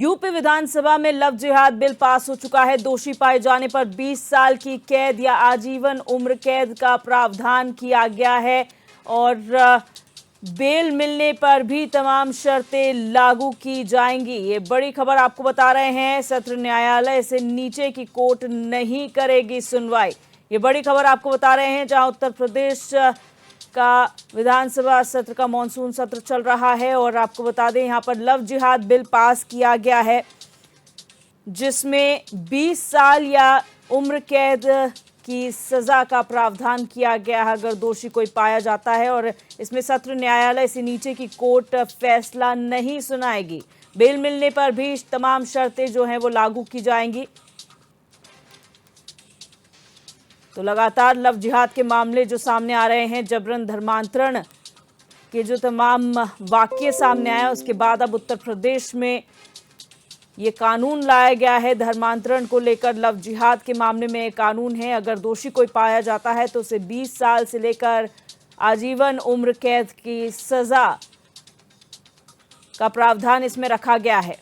UP विधानसभा में love जिहाद bill pass हो चुका है। दोषी पाए जाने पर 20 साल की कैद या आजीवन उम्र कैद का प्रावधान किया गया है और बेल मिलने पर भी तमाम शर्तें लागू की जाएंगी। ये बड़ी खबर आपको बता रहे हैं। सत्र न्यायालय से नीचे की कोर्ट नहीं करेगी सुनवाई। ये बड़ी खबर आपको बता रहे हैं, जहां उत्तर प्रदेश का विधानसभा सत्र का मॉनसून सत्र चल रहा है और आपको बता दें यहां पर लव जिहाद बिल पास किया गया है, जिसमें 20 साल या उम्र कैद की सजा का प्रावधान किया गया है अगर दोषी कोई पाया जाता है। और इसमें सत्र न्यायालय से नीचे की कोर्ट फैसला नहीं सुनाएगी। बेल मिलने पर भी तमाम शर्तें जो हैं वो लागू की जाएंगी। तो लगातार लव जिहाद के मामले जो सामने आ रहे हैं, जबरन धर्मांतरण के जो तमाम वाकये सामने आए, उसके बाद अब उत्तर प्रदेश में ये कानून लाया गया है धर्मांतरण को लेकर। लव जिहाद के मामले में एक कानून है, अगर दोषी कोई पाया जाता है तो उसे 20 साल से लेकर आजीवन उम्र कैद की सजा का प्रावधान इसमें रखा गया है।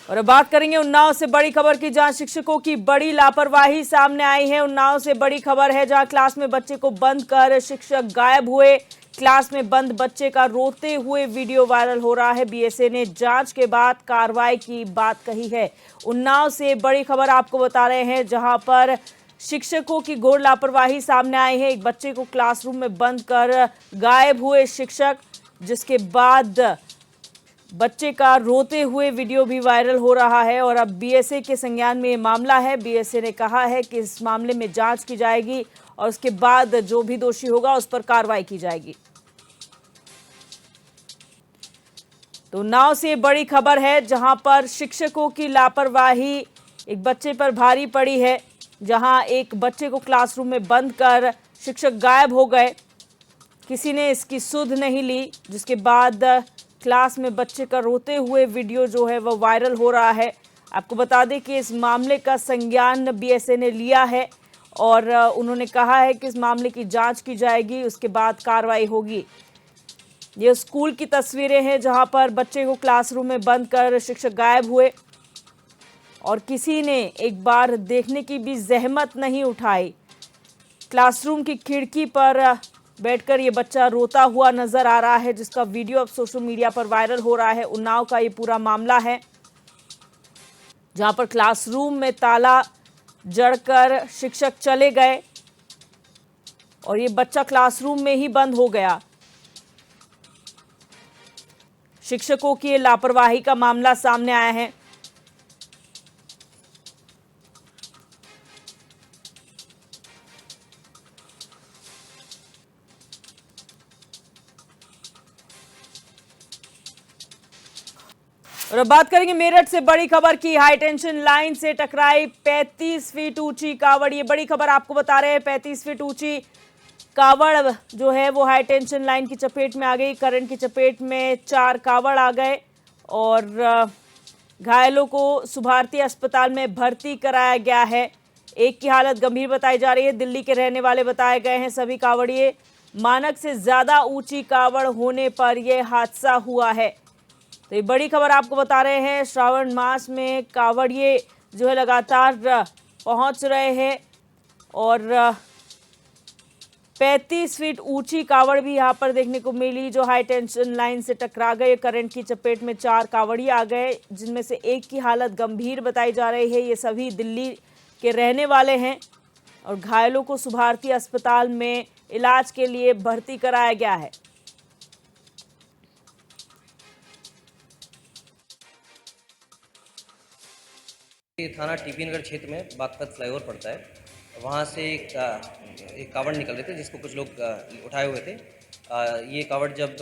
और अब बात करेंगे उन्नाव से बड़ी खबर की, जहां शिक्षकों की बड़ी लापरवाही सामने आई है। उन्नाव से बड़ी खबर है, जहां क्लास में बच्चे को बंद कर शिक्षक गायब हुए। क्लास में बंद बच्चे का रोते हुए वीडियो वायरल हो रहा है। बीएसए ने जांच के बाद कार्रवाई की बात कही है। उन्नाव से बड़ी खबर आपको बता रहे हैं, जहां पर शिक्षकों की घोर लापरवाही सामने आई है। एक बच्चे को क्लासरूम में बंद कर गायब हुए शिक्षक, जिसके बाद बच्चे का रोते हुए वीडियो भी वायरल हो रहा है और अब बीएसए के संज्ञान में ये मामला है। बीएसए ने कहा है कि इस मामले में जांच की जाएगी और उसके बाद जो भी दोषी होगा उस पर कार्रवाई की जाएगी। तो उन्नाव से बड़ी खबर है, जहां पर शिक्षकों की लापरवाही एक बच्चे पर भारी पड़ी है, जहां एक बच्चे को क्लासरूम में बंद कर शिक्षक गायब हो गए। किसी ने इसकी सुध नहीं ली, जिसके बाद क्लास में बच्चे का रोते हुए वीडियो जो है वो वायरल हो रहा है। आपको बता दें कि इस मामले का संज्ञान बीएसए ने लिया है और उन्होंने कहा है कि इस मामले की जांच की जाएगी, उसके बाद कार्रवाई होगी। ये स्कूल की तस्वीरें हैं, जहां पर बच्चे को क्लासरूम में बंद कर शिक्षक गायब हुए और किसी ने एक बार देखने की भी जहमत नहीं उठाई। क्लासरूम की खिड़की पर बैठकर ये बच्चा रोता हुआ नजर आ रहा है, जिसका वीडियो अब सोशल मीडिया पर वायरल हो रहा है। उन्नाव का ये पूरा मामला है, जहां पर क्लासरूम में ताला जड़कर शिक्षक चले गए और ये बच्चा क्लासरूम में ही बंद हो गया। शिक्षकों की ये लापरवाही का मामला सामने आया है। और अब बात करेंगे मेरठ से बड़ी खबर की। हाई टेंशन लाइन से टकराई 35 फीट ऊंची कावड़। ये बड़ी खबर आपको बता रहे हैं। 35 फीट ऊंची कावड़ जो है वो हाई टेंशन लाइन की चपेट में आ गई। करंट की चपेट में 4 कावड़ आ गए और घायलों को सुभारती अस्पताल में भर्ती कराया गया है। एक की हालत गंभीर बताई जा रही है। दिल्ली के रहने वाले बताए गए हैं सभी कावड़िए। मानक से ज्यादा ऊंची कावड़ होने पर यह हादसा हुआ है। तो ये बड़ी खबर आपको बता रहे हैं। श्रावण मास में कावड़िए जो है लगातार पहुंच रहे हैं और 35 फीट ऊंची कावड़ भी यहां पर देखने को मिली, जो हाई टेंशन लाइन से टकरा गए। करंट की चपेट में 4 कावड़िए आ गए, जिनमें से एक की हालत गंभीर बताई जा रही है। ये सभी दिल्ली के रहने वाले हैं और घायलों को सुभारती अस्पताल में इलाज के लिए भर्ती कराया गया है। ये थाना टीपी नगर क्षेत्र में बागपत फ्लाईओवर पड़ता है। वहाँ से एक कावड़ निकल रहे थे, जिसको कुछ लोग उठाए हुए थे। ये कावड़ जब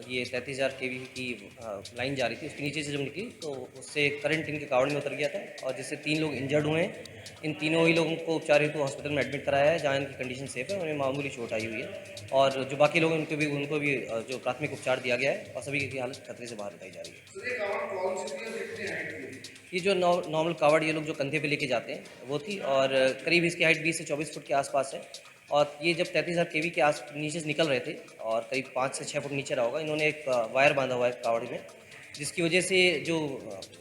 ये 33,000 केवी की लाइन जा रही थी, उसके नीचे से जब निकली तो उससे करंट इनके कावड़ में उतर गया था और जिससे 3 लोग इंजर्ड हुए हैं। इन तीनों ही लोगों को उपचार हेतु हॉस्पिटल में एडमिट कराया है, जहाँ इनकी कंडीशन सेफ है। उन्हें मामूली चोट आई हुई है और जो बाकी लोग उनको भी जो प्राथमिक उपचार दिया गया है और सभी की हालत खतरे से बाहर बताई जा रही है। ये जो नॉर्मल कावड़ ये लोग जो कंधे पे लेके जाते हैं वो थी और करीब इसकी हाइट 20 से 24 फुट के आसपास है और ये जब 33,000 केवी के आस नीचे से निकल रहे थे और करीब 5 से 6 फुट नीचे रहा होगा, इन्होंने एक वायर बांधा हुआ है कावड़ में, जिसकी वजह से जो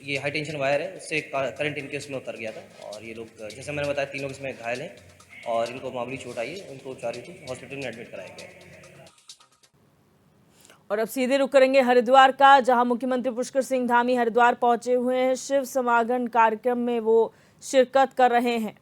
ये हाई टेंशन वायर है उससे करंट इनके उसमें उतर गया था। और ये लोग, जैसे मैंने बताया, 3 लोग इसमें घायल हैं और इनको मामूली चोट आई है, इनको चारिटी हॉस्पिटल में एडमिट कराया गया है। और अब सीधे रुक करेंगे हरिद्वार का, जहां मुख्यमंत्री पुष्कर सिंह धामी हरिद्वार पहुंचे हुए हैं। शिव समागम कार्यक्रम में वो शिरकत कर रहे हैं।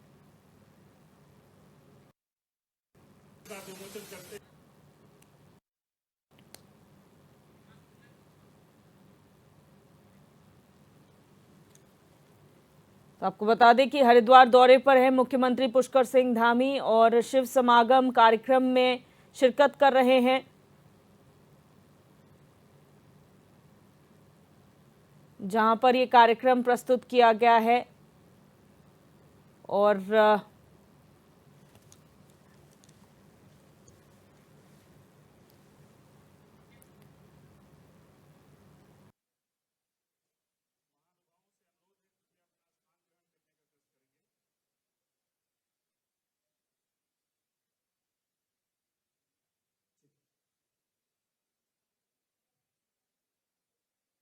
तो आपको बता दें कि हरिद्वार दौरे पर है मुख्यमंत्री पुष्कर सिंह धामी और शिव समागम कार्यक्रम में शिरकत कर रहे हैं। जहां पर ये कार्यक्रम प्रस्तुत किया गया है और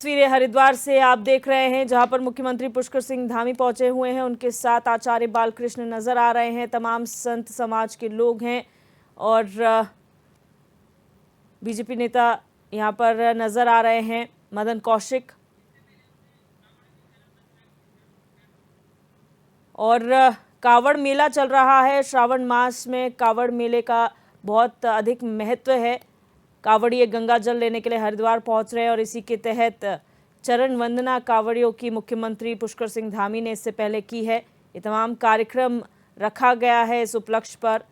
तस्वीरें हरिद्वार से आप देख रहे हैं, जहां पर मुख्यमंत्री पुष्कर सिंह धामी पहुंचे हुए हैं। उनके साथ आचार्य बालकृष्ण नजर आ रहे हैं, तमाम संत समाज के लोग हैं और बीजेपी नेता यहां पर नजर आ रहे हैं, मदन कौशिक। और कावड़ मेला चल रहा है। श्रावण मास में कावड़ मेले का बहुत अधिक महत्व है। कावड़िए गंगा जल लेने के लिए हरिद्वार पहुंच रहे हैं और इसी के तहत चरण वंदना कावड़ियों की मुख्यमंत्री पुष्कर सिंह धामी ने इससे पहले की है। ये तमाम कार्यक्रम रखा गया है इस उपलक्ष्य पर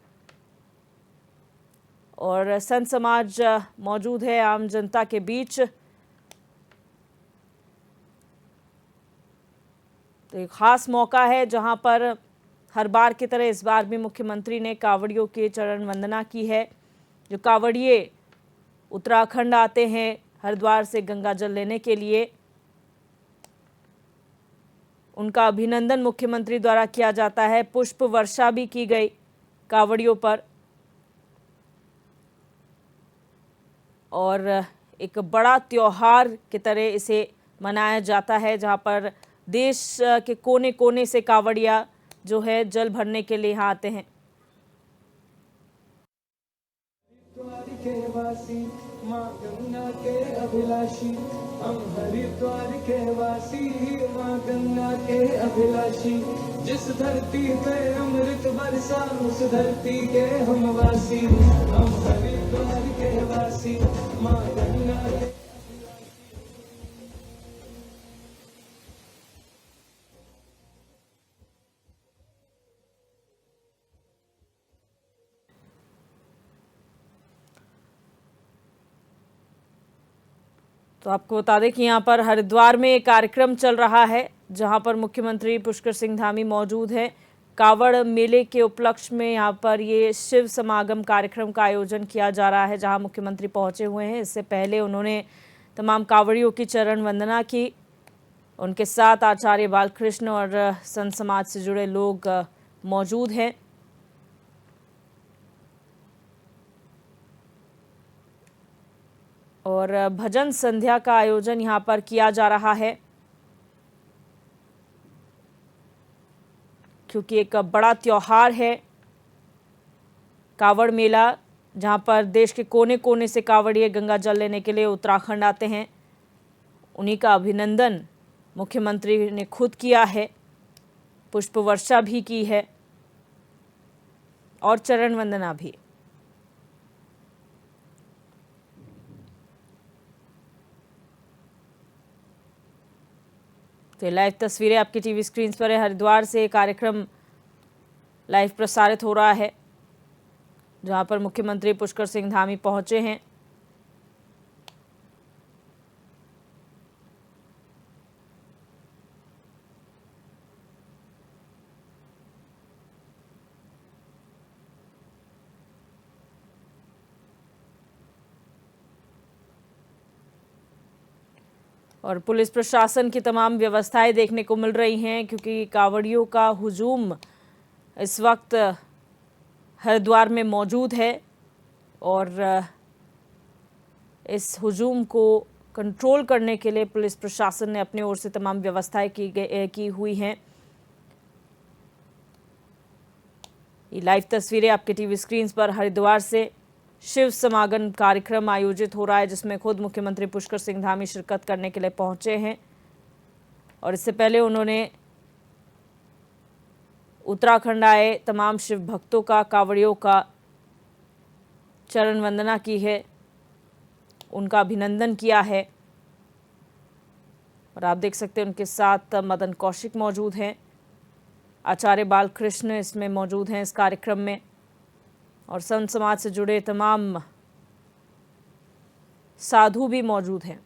और संत समाज मौजूद है आम जनता के बीच। तो एक खास मौका है जहां पर हर बार की तरह इस बार भी मुख्यमंत्री ने कावड़ियों के चरण वंदना की है। जो कावड़िए उत्तराखंड आते हैं हरिद्वार से गंगा जल लेने के लिए, उनका अभिनंदन मुख्यमंत्री द्वारा किया जाता है। पुष्प वर्षा भी की गई कावड़ियों पर और एक बड़ा त्योहार की तरह इसे मनाया जाता है, जहां पर देश के कोने कोने से कावड़िया जो है जल भरने के लिए यहाँ आते हैं। के वासी माँ गंगा के अभिलाषी, हम हरिद्वार के वासी माँ गंगा के अभिलाषी। जिस धरती पे अमृत बरसा उस धरती के हम वासी, हम हरिद्वार के वासी माँ गंगा के। तो आपको बता दें कि यहाँ पर हरिद्वार में एक कार्यक्रम चल रहा है, जहाँ पर मुख्यमंत्री पुष्कर सिंह धामी मौजूद हैं। कावड़ मेले के उपलक्ष्य में यहाँ पर ये शिव समागम कार्यक्रम का आयोजन किया जा रहा है, जहाँ मुख्यमंत्री पहुँचे हुए हैं। इससे पहले उन्होंने तमाम कावड़ियों की चरण वंदना की। उनके साथ आचार्य बालकृष्ण और संत समाज से जुड़े लोग मौजूद हैं। और भजन संध्या का आयोजन यहाँ पर किया जा रहा है, क्योंकि एक बड़ा त्योहार है कावड़ मेला, जहाँ पर देश के कोने कोने से कावड़िए गंगा जल लेने के लिए उत्तराखंड आते हैं। उन्हीं का अभिनंदन मुख्यमंत्री ने खुद किया है, पुष्प वर्षा भी की है और चरण वंदना भी। तो लाइव तस्वीरें आपकी टीवी स्क्रीन पर है। हरिद्वार से कार्यक्रम लाइव प्रसारित हो रहा है, जहां पर मुख्यमंत्री पुष्कर सिंह धामी पहुंचे हैं। और पुलिस प्रशासन की तमाम व्यवस्थाएं देखने को मिल रही हैं, क्योंकि कावड़ियों का हुजूम इस वक्त हरिद्वार में मौजूद है और इस हुजूम को कंट्रोल करने के लिए पुलिस प्रशासन ने अपनी ओर से तमाम व्यवस्थाएं की हुई हैं। ये लाइव तस्वीरें आपके टीवी स्क्रीन पर हरिद्वार से शिव समागम कार्यक्रम आयोजित हो रहा है, जिसमें खुद मुख्यमंत्री पुष्कर सिंह धामी शिरकत करने के लिए पहुंचे हैं और इससे पहले उन्होंने उत्तराखंड आए तमाम शिव भक्तों का, कांवड़ियों का चरण वंदना की है, उनका अभिनंदन किया है। और आप देख सकते हैं उनके साथ मदन कौशिक मौजूद हैं, आचार्य बालकृष्ण इसमें मौजूद हैं इस कार्यक्रम में, और संत समाज से जुड़े तमाम साधु भी मौजूद हैं।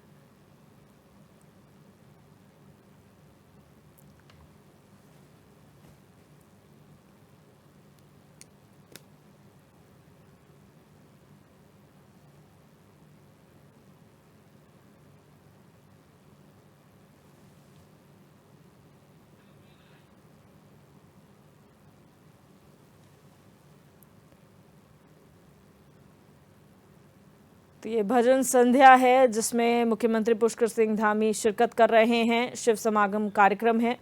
तो ये भजन संध्या है जिसमें मुख्यमंत्री पुष्कर सिंह धामी शिरकत कर रहे हैं। शिव समागम कार्यक्रम है।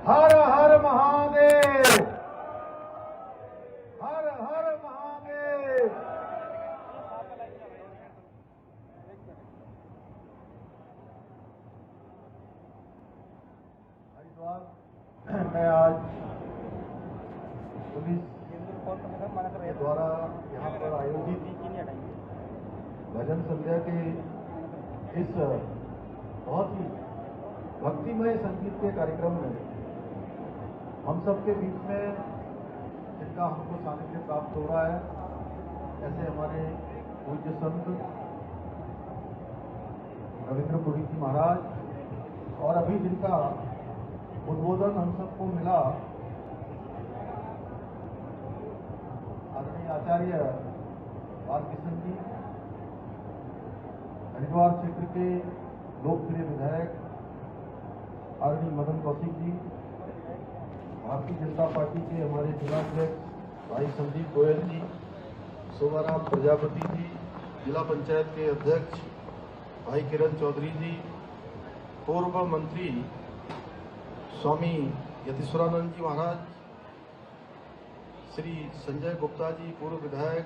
हर हर महादेव, हर हर महादेव। हरिद्वार में आज पुलिस के द्वारा यहाँ पर आयोजित भजन संध्या के इस बहुत ही भक्तिमय संगीत के कार्यक्रम में हम सबके बीच में जिनका हमको सानिध्य प्राप्त हो रहा है, ऐसे हमारे पूज्य संत रविंद्रपुरी जी महाराज, और अभी जिनका उद्बोधन हम सबको मिला आदरणीय आचार्य बालकृष्ण जी, हरिद्वार क्षेत्र के लोकप्रिय विधायक आदरणीय मदन कौशिक जी, भारतीय जनता पार्टी के हमारे जिलाध्यक्ष भाई संदीप गोयल जी, शोभाराम प्रजापति जी, जिला पंचायत के अध्यक्ष भाई किरण चौधरी जी, पूर्व मंत्री स्वामी यतीश्वरानंद जी महाराज, श्री संजय गुप्ता जी, पूर्व विधायक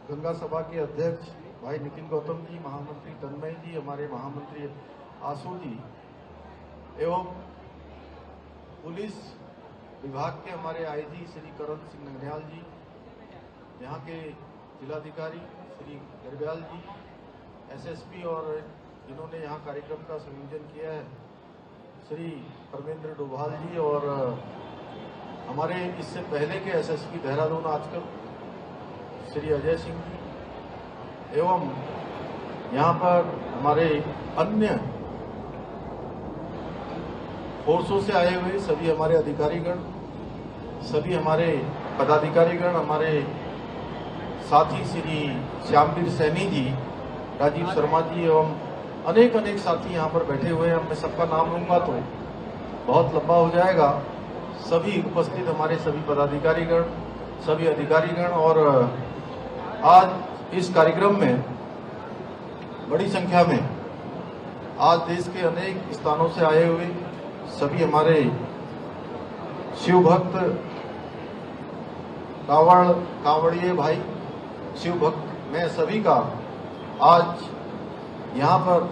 गंगा सभा के अध्यक्ष भाई नितिन गौतम जी, महामंत्री तन्मय जी, हमारे महामंत्री आशु जी, एवं पुलिस विभाग के हमारे आईजी श्री करण सिंह नगरियाल जी, यहाँ के जिलाधिकारी श्री गरब्याल जी, एसएसपी और जिन्होंने यहाँ कार्यक्रम का संयोजन किया है श्री परमेंद्र डोभाल जी, और हमारे इससे पहले के एसएसपी देहरादून आजकल श्री अजय सिंह जी, एवं यहाँ पर हमारे अन्य फोर्सों से आए हुए सभी हमारे अधिकारीगण, सभी हमारे पदाधिकारीगण, हमारे साथी श्री श्यामवीर सैनी जी, राजीव शर्मा जी, एवं अनेक अनेक साथी यहाँ पर बैठे हुए हैं। मैं सबका नाम लूंगा तो बहुत लंबा हो जाएगा। सभी उपस्थित हमारे सभी पदाधिकारीगण, सभी अधिकारीगण, और आज इस कार्यक्रम में बड़ी संख्या में आज देश के अनेक स्थानों से आए हुए सभी हमारे शिव भक्त, कांवड़िए भाई, शिव भक्त में सभी का आज यहाँ पर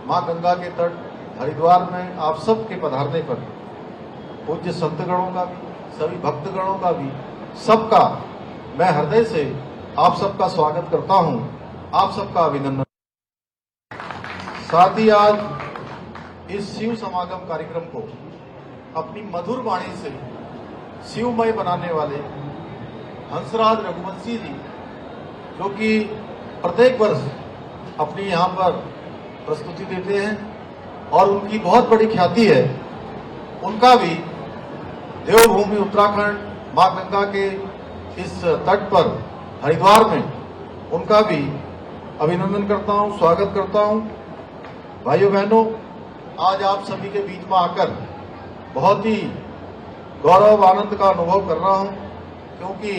मां गंगा के तट हरिद्वार में आप सबके पधारने पर पूज्य संतगणों का भी, सभी भक्तगणों का भी, सबका मैं हृदय से आप सबका स्वागत करता हूं, आप सबका अभिनंदन। साथ ही आज इस शिव समागम कार्यक्रम को अपनी मधुर वाणी से शिवमय बनाने वाले हंसराज रघुवंशी जी, जो कि प्रत्येक वर्ष अपनी यहाँ पर प्रस्तुति देते हैं और उनकी बहुत बड़ी ख्याति है, उनका भी देवभूमि उत्तराखंड मां गंगा के इस तट पर हरिद्वार में उनका भी अभिनंदन करता हूं, स्वागत करता हूं। भाइयों बहनों, आज आप सभी के बीच में आकर बहुत ही गौरव आनंद का अनुभव कर रहा हूं, क्योंकि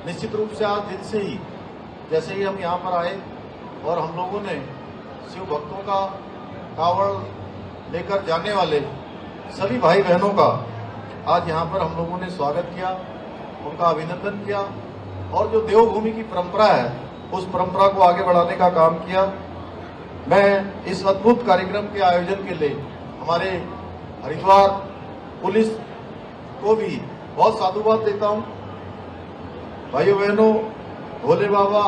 निश्चित रूप से आज दिन से ही जैसे ही हम यहाँ पर आए और हम लोगों ने शिव भक्तों का कावड़ लेकर जाने वाले सभी भाई बहनों का आज यहाँ पर हम लोगों ने स्वागत किया, उनका अभिनंदन किया और जो देवभूमि की परंपरा है उस परंपरा को आगे बढ़ाने का काम किया। मैं इस अद्भुत कार्यक्रम के आयोजन के लिए हमारे हरिद्वार पुलिस को भी बहुत साधुवाद देता हूं। भाइयों बहनों, भोले बाबा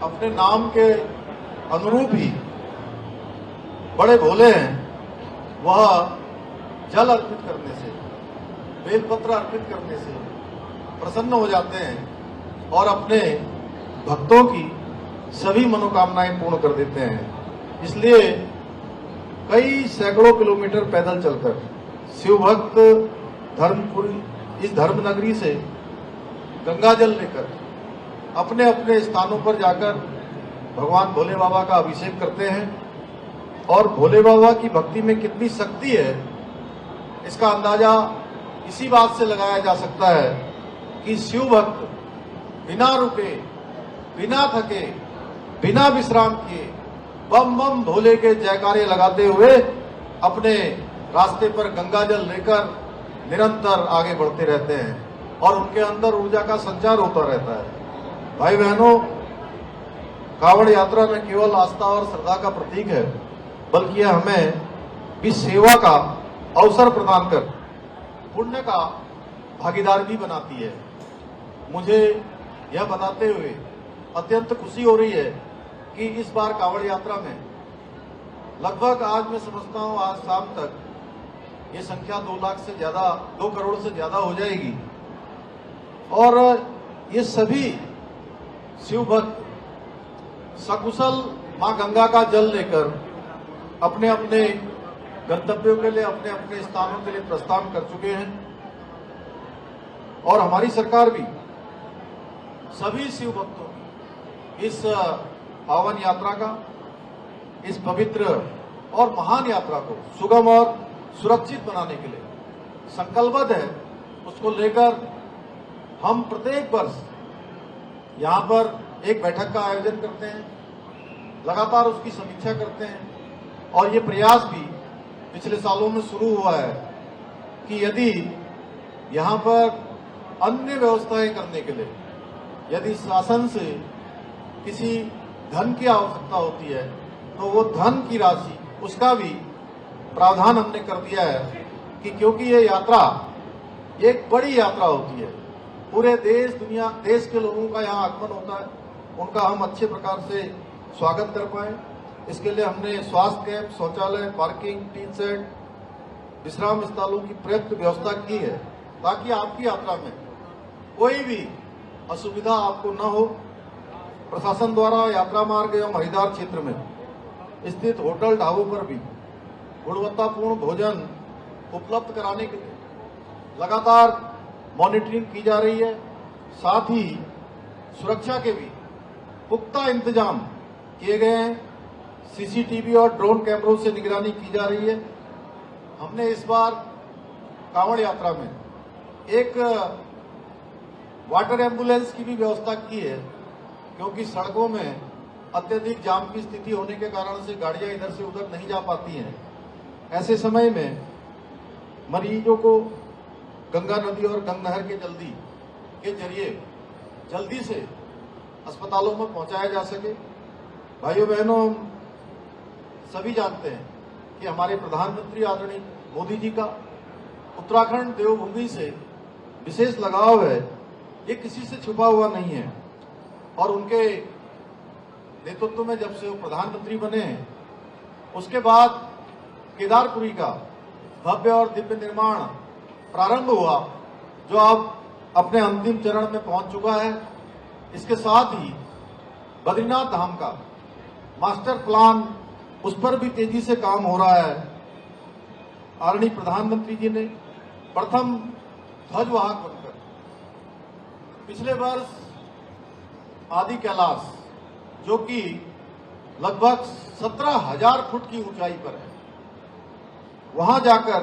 अपने नाम के अनुरूप ही बड़े भोले हैं। वह जल अर्पित करने से, बेलपत्र अर्पित करने से प्रसन्न हो जाते हैं और अपने भक्तों की सभी मनोकामनाएं पूर्ण कर देते हैं। इसलिए कई सैकड़ों किलोमीटर पैदल चलकर शिव भक्त धर्मपुरी इस धर्म नगरी से गंगा जल लेकर अपने अपने स्थानों पर जाकर भगवान भोले बाबा का अभिषेक करते हैं। और भोले बाबा की भक्ति में कितनी शक्ति है इसका अंदाजा इसी बात से लगाया जा सकता है कि शिव भक्त बिना रुके, बिना थके, बिना विश्राम किए बम बम भोले के जयकारे लगाते हुए अपने रास्ते पर गंगा जल लेकर निरंतर आगे बढ़ते रहते हैं और उनके अंदर ऊर्जा का संचार होता रहता है। भाई बहनों, कावड़ यात्रा न केवल आस्था और श्रद्धा का प्रतीक है, बल्कि यह हमें भी सेवा का अवसर प्रदान कर पुण्य का भागीदार भी बनाती है। मुझे यह बताते हुए अत्यंत खुशी हो रही है कि इस बार कावड़ यात्रा में लगभग आज मैं समझता हूं आज शाम तक ये संख्या 2 लाख से ज्यादा, 2 करोड़ से ज्यादा हो जाएगी। और ये सभी शिव भक्त सकुशल मां गंगा का जल लेकर अपने अपने गंतव्यों के लिए, अपने अपने स्थानों के लिए प्रस्थान कर चुके हैं। और हमारी सरकार भी सभी शिव भक्तों की इस पावन यात्रा का, इस पवित्र और महान यात्रा को सुगम और सुरक्षित बनाने के लिए संकल्पबद्ध है। उसको लेकर हम प्रत्येक वर्ष यहाँ पर एक बैठक का आयोजन करते हैं, लगातार उसकी समीक्षा करते हैं और ये प्रयास भी पिछले सालों में शुरू हुआ है कि यदि यहाँ पर अन्य व्यवस्थाएं करने के लिए यदि शासन से किसी धन की आवश्यकता होती है तो वो धन की राशि उसका भी प्रावधान हमने कर दिया है कि क्योंकि ये यात्रा एक बड़ी यात्रा होती है, पूरे देश दुनिया देश के लोगों का यहाँ आगमन होता है, उनका हम अच्छे प्रकार से स्वागत कर पाए। इसके लिए हमने स्वास्थ्य कैंप, शौचालय, पार्किंग, टीन सेट, विश्राम स्थलों की पर्याप्त व्यवस्था की है ताकि आपकी यात्रा में कोई भी असुविधा आपको न हो। प्रशासन द्वारा यात्रा मार्ग एवं हरिद्वार क्षेत्र में स्थित होटल ढाबों पर भी गुणवत्तापूर्ण भोजन उपलब्ध कराने के लिए लगातार मॉनिटरिंग की जा रही है। साथ ही सुरक्षा के भी पुख्ता इंतजाम किए गए हैं। सीसीटीवी और ड्रोन कैमरों से निगरानी की जा रही है। हमने इस बार कांवड़ यात्रा में एक वाटर एम्बुलेंस की भी व्यवस्था की है, क्योंकि सड़कों में अत्यधिक जाम की स्थिति होने के कारण से गाड़ियां इधर से उधर नहीं जा पाती हैं। ऐसे समय में मरीजों को गंगा नदी और गंगा नहर के जरिए जल्दी से अस्पतालों में पहुंचाया जा सके। भाइयों बहनों, सभी जानते हैं कि हमारे प्रधानमंत्री आदरणीय मोदी जी का उत्तराखंड देवभूमि से विशेष लगाव है, ये किसी से छुपा हुआ नहीं है। और उनके नेतृत्व में जब से वो प्रधानमंत्री बने हैं उसके बाद केदारपुरी का भव्य और दिव्य निर्माण प्रारंभ हुआ, जो अब अपने अंतिम चरण में पहुंच चुका है। इसके साथ ही बद्रीनाथ धाम का मास्टर प्लान, उस पर भी तेजी से काम हो रहा है। आदरणीय प्रधानमंत्री जी ने प्रथम ध्वजवाहक बनकर पिछले वर्ष आदि कैलाश, जो कि लगभग 17,000 फुट की ऊंचाई पर है, वहां जाकर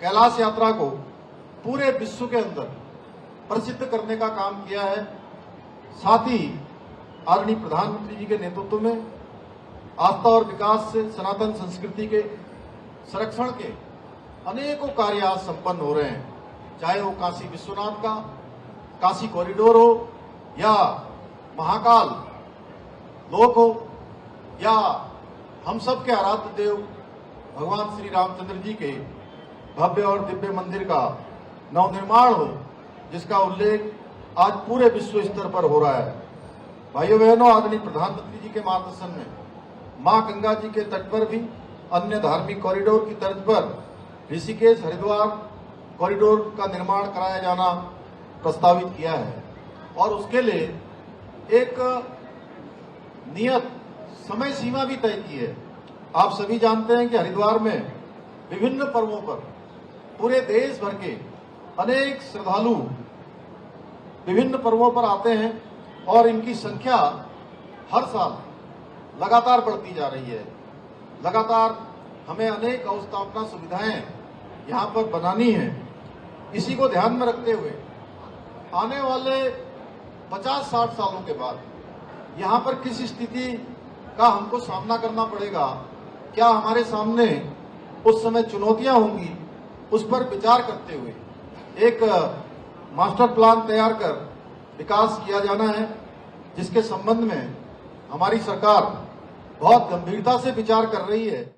कैलाश यात्रा को पूरे विश्व के अंदर प्रसिद्ध करने का काम किया है। साथ ही आदरणीय प्रधानमंत्री जी के नेतृत्व में आस्था और विकास से सनातन संस्कृति के संरक्षण के अनेकों कार्य आज संपन्न हो रहे हैं, चाहे वो काशी विश्वनाथ का काशी कॉरिडोर हो या महाकाल लोक हो या हम सब के आराध्य देव भगवान श्री रामचंद्र जी के भव्य और दिव्य मंदिर का नवनिर्माण हो, जिसका उल्लेख आज पूरे विश्व स्तर पर हो रहा है। भाइयों बहनों, आदरणीय प्रधानमंत्री जी के मार्गदर्शन में मां गंगा जी के तट पर भी अन्य धार्मिक कॉरिडोर की तर्ज पर ऋषिकेश हरिद्वार कॉरिडोर का निर्माण कराया जाना प्रस्तावित किया है और उसके लिए एक नियत समय सीमा भी तय की है। आप सभी जानते हैं कि हरिद्वार में विभिन्न पर्वों पर पूरे देश भर के अनेक श्रद्धालु विभिन्न पर्वों पर आते हैं और इनकी संख्या हर साल लगातार बढ़ती जा रही है। लगातार हमें अनेक अवस्थापना सुविधाएं यहाँ पर बनानी है। इसी को ध्यान में रखते हुए आने वाले 50-60 सालों के बाद यहाँ पर किस स्थिति का हमको सामना करना पड़ेगा, क्या हमारे सामने उस समय चुनौतियां होंगी, उस पर विचार करते हुए एक मास्टर प्लान तैयार कर विकास किया जाना है, जिसके संबंध में हमारी सरकार बहुत गंभीरता से विचार कर रही है।